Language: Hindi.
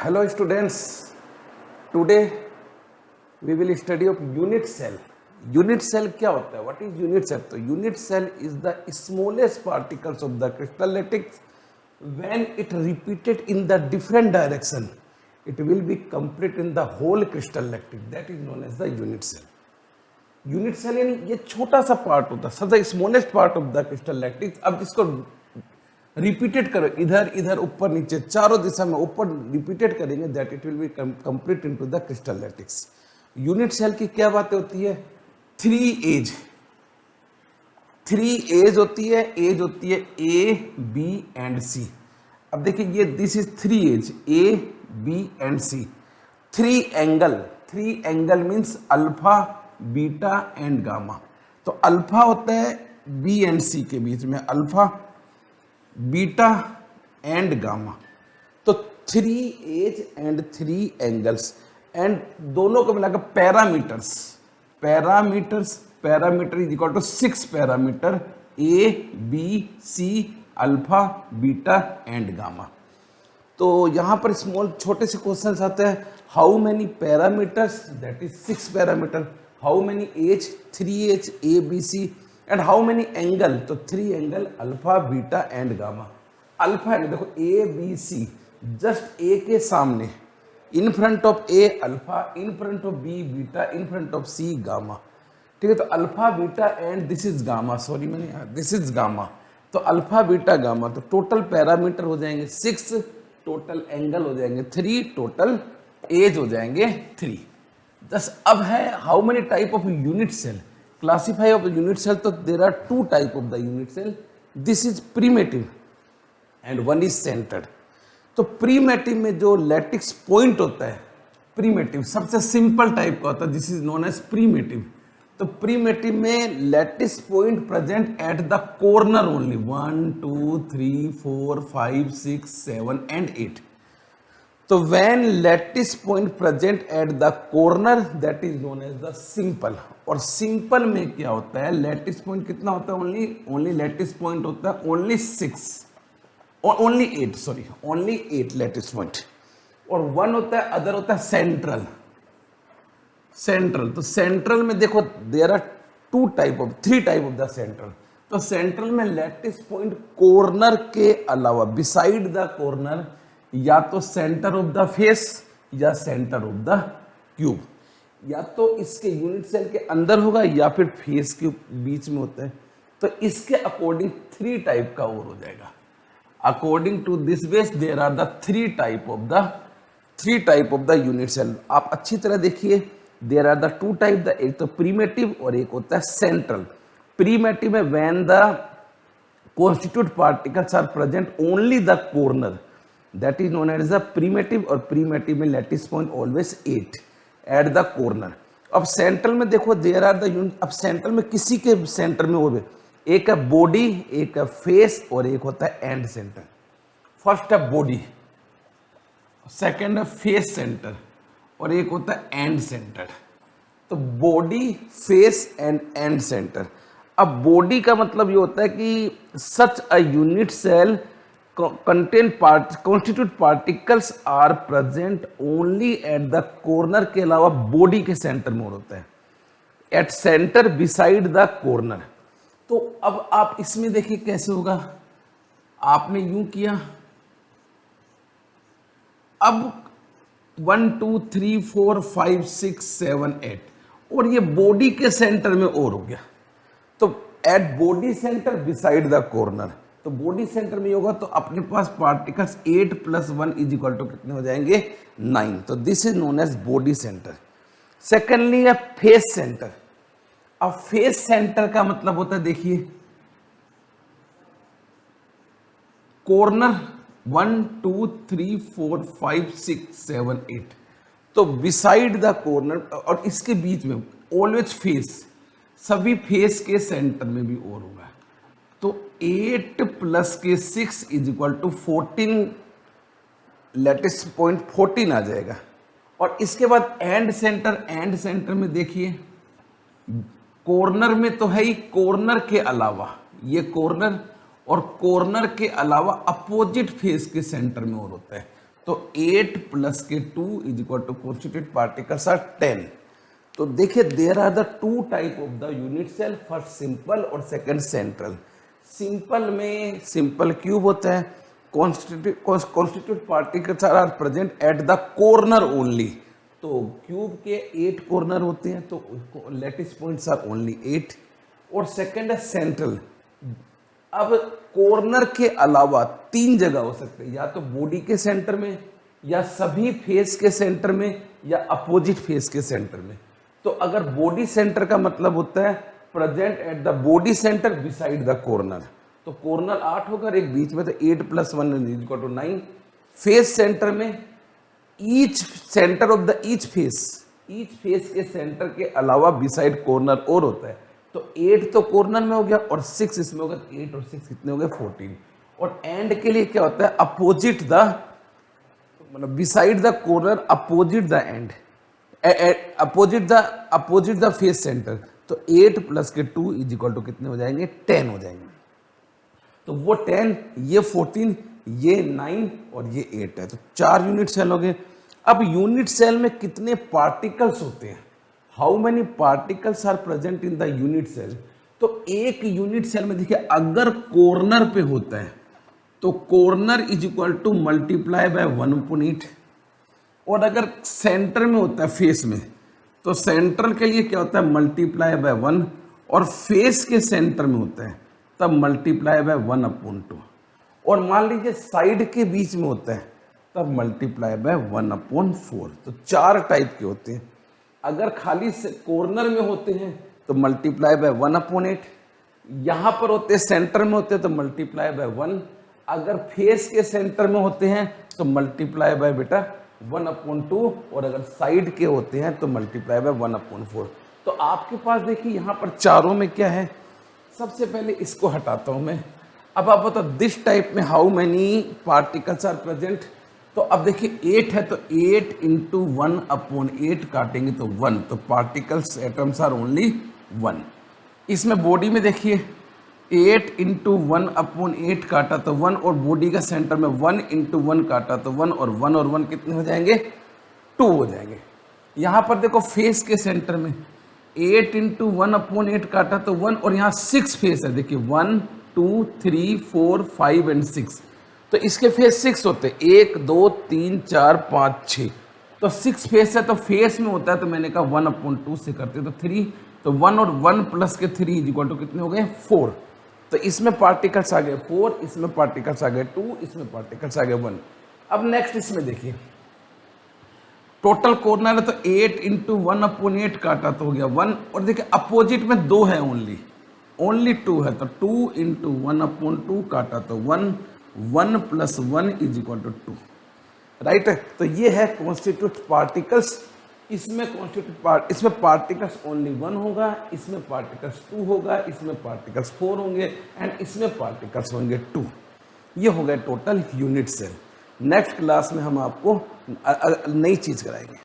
Hello students, today we will study of unit cell. Unit cell क्या होता है? What is unit cell? तो unit cell is the smallest particles of the crystal lattice. When it repeated in the different direction, it will be complete in the whole crystal lattice. That is known as the unit cell. Unit cell यानी ये छोटा सा पार्ट होता है, सबसे smallest part of the crystal lattice. अब जिसको रिपीटेड करो इधर इधर ऊपर नीचे चारों दिशा में ऊपर रिपीटेड करेंगे, that it will be complete into the crystal lattice. Unit cell की क्या बातें होती है? थ्री एज होती है. एज होती है ए बी एंड सी. अब देखिए ये this is three edge, A B and C. Three angle means alpha beta and gamma. तो अल्फा होता है बी एंड सी के बीच में, अल्फा बीटा एंड गामा. तो three edge and three angles and दोनों को मिलाकर parameter is equal to 6 parameter A B C alpha beta and gamma. तो यहां पर स्मॉल छोटे से क्वेश्चंस आते हैं. How many parameters? That is 6 parameter. How many edge? 3H A B C. And how many angle? तो 3 angle alpha beta and gamma. Alpha है देखो A B C, just A के सामने, in front of A alpha, in front of B beta, in front of C gamma. ठीक है, तो alpha beta and this is gamma. Sorry मैंने दिस इज गामा. तो अल्फा बीटा गामा. तो टोटल पैरामीटर हो जाएंगे 6, टोटल एंगल हो जाएंगे 3, टोटल एज हो जाएंगे 3. दस अब है how many type of unit cell? Classify of unit cell. तो there are 2 type of the unit cell. This is primitive and one is centred. तो प्रीमेटिव में जो लैटिक्स पॉइंट होता है, प्रीमेटिव सबसे सिंपल टाइप का होता है, this is known as primitive. तो प्रीमेटिव में lattice point present at the corner only, 1 2 3 4 5 6 7 and 8. तो when lattice point present at the corner that is known as the simple. और सिंपल में क्या होता है? लैटिस पॉइंट कितना होता है? ओनली लैटिस पॉइंट होता है ओनली 6, ओनली 8 लैटिस पॉइंट. और 1 होता है, अदर होता है सेंट्रल. तो सेंट्रल में देखो there are 3 type of the central. तो सेंट्रल में लैटिस पॉइंट कॉर्नर के अलावा, बिसाइड द कॉर्नर, या तो सेंटर ऑफ द फेस या सेंटर ऑफ द क्यूब, या तो इसके यूनिट सेल के अंदर होगा या फिर फेस के बीच में होता है. तो इसके अकॉर्डिंग 3 टाइप का और हो जाएगा. According to this base there are the 3 type of the unit cell. आप अच्छी तरह देखिए, देयर आर द 2 टाइप, एक तो प्रीमेटिव और एक होता है सेंट्रल. प्रीमेटिव में when the constituent particles are present only the corner, that is known as the primitive. और प्रीमेटिव में lattice point always 8 at the corner. अब सेंट्रल में देखो देयर आर द यूनिट. अब सेंट्रल में किसी के सेंटर में और एक है बॉडी, एक है फेस और एक होता है एंड सेंटर. फर्स्ट है बॉडी, सेकंड है फेस सेंटर और एक होता है एंड सेंटर. तो body, face and end centre. अब बॉडी का मतलब ये होता है कि such a unit cell constitute particles are present only at the corner के अलावा बॉडी के सेंटर में होता है, at center beside the corner. तो अब आप इसमें देखिए कैसे होगा. आपने यूं किया, अब 1 2 3 4 5 6 7 8 और ये बॉडी के सेंटर में और हो गया. तो at body centre beside the corner. तो बॉडी सेंटर में होगा तो अपने पास पार्टिकल्स 8 + 1 इज इक्वल टू कितने हो जाएंगे? 9. तो this is known as body centre. Secondly है फेस सेंटर. अब फेस सेंटर का मतलब होता है, देखिए कॉर्नर 1 2 3 4 5 6 7 8. तो बिसाइड द कॉर्नर और इसके बीच में ऑलवेज फेस, सभी फेस के सेंटर में भी और होगा. तो 8 + 6 is equal to 14, lattice point 14 आ जाएगा. और इसके बाद एंड सेंटर में देखिए कॉर्नर में तो है ही, कॉर्नर के अलावा ये कॉर्नर और कॉर्नर के अलावा अपोजिट फेस के सेंटर में और होता है. तो 8 प्लस के 2 is equal to constituent particles are 10। तो देखिए there are the two type of the unit cell, first simple और सेकंड सेंट्रल। सिंपल में सिंपल क्यूब होता है, constituent particles are present at the corner only. तो क्यूब के 8 कॉर्नर होते हैं, तो लैटिस पॉइंट्स आर ओनली 8। और सेकंड है सेंट्रल। अब कॉर्नर के अलावा 3 जगह हो सकते हैं, या तो बॉडी के सेंटर में, या सभी फेस के सेंटर में, या अपोजिट फेस के सेंटर में। तो अगर बॉडी सेंटर का मतलब होता है present at the body centre beside the corner, तो कॉर्नर 8 होगा, एक बीच में, तो 8 plus 1 is equal to 9। Face centre में each centre of the each face के सेंटर के अलावा बिसाइड कॉर्नर और होता है। तो 8 तो कॉर्नर में हो गया और 6 इसमें होगा, 8 और 6 कितने हो गए 14। और एंड के लिए क्या होता है अपोजिट द, मतलब beside the corner opposite the end, opposite the face centre. तो 8 प्लस के 2 इज इक्वल टू कितने हो जाएंगे 10 हो जाएंगे। तो वो 10, ये 14, ये 9 और ये 8 है। तो 4 यूनिट सेल हो गए। अब यूनिट सेल में कितने पार्टिकल्स होते हैं, how many particles are present in the unit cell. तो एक यूनिट सेल में देखिए अगर कॉर्नर पे होता है तो corner is equal to multiply by 1/8। और अगर सेंटर में होता है फेस में, तो सेंट्रल के लिए क्या होता है मल्टीप्लाई बाय 1, और फेस के सेंटर में होता है तब मल्टीप्लाई बाय 1/2। और मान लीजिए साइड के बीच में होता है तब मल्टीप्लाई बाय 1/4। तो 4 टाइप के होते हैं। अगर खाली कॉर्नर में होते हैं तो मल्टीप्लाई बाय 1/8, यहां पर होते हैं सेंटर में होते हैं तो मल्टीप्लाई बाय 1, अगर फेस के सेंटर में होते हैं तो मल्टीप्लाई बाय बेटा 1/2, और अगर साइड के होते हैं तो मल्टीप्लाई बाय 1/4। तो आपके पास देखिए यहां पर चारों में क्या है, सबसे पहले इसको हटाता हूं मैं। अब आप बताओ दिस टाइप में how many particles are present. तो अब देखिए 8 है, तो 8 इंटू 1/8 काटेंगे तो 1, तो पार्टिकल्स एटम्स आर ओनली 1। इसमें बॉडी में देखिए 8 इंटू 1/8 काटा तो 1, और बॉडी का सेंटर में 1 इंटू 1 काटा तो 1, और 1 और 1 कितने हो जाएंगे 2 हो जाएंगे। यहाँ पर देखो फेस के सेंटर में 8 इंटू 1/8 काटा तो 1, और यहाँ 6 फेस है, देखिए 1 2 3 4 5 एंड 6। तो इसके फेस 6 होते हैं, 1 2 3 4 5 6। तो 6 फेस है, तो फेस में होता है, तो मैंने कहा 1/2 से करते तो 3, तो 1 और 1 प्लस के 3 इज इक्वल टू कितने हो गए 4। तो इसमें पार्टिकल्स आ गए 4, इसमें पार्टिकल्स आ गए 2, इसमें पार्टिकल्स आ गए 1। अब नेक्स्ट इसमें देखिए टोटल कॉर्नर है, तो 8 इंटू 1/8 काटा तो हो गया 1, और देखिए अपोजिट में 2 है, ओनली 2 है, तो 2 इंटू 1/2 काटा तो 1, 1 plus 1 is equal to 2, right है। तो ये है कॉन्स्टिट्यूट पार्टिकल्स। इसमें पार्टिकल्स ओनली 1 होगा, इसमें पार्टिकल्स 2 होगा, इसमें पार्टिकल्स 4 होंगे, एंड इसमें पार्टिकल्स होंगे 2। ये हो गए total unit cell. Next class में हम आपको नई चीज कराएंगे।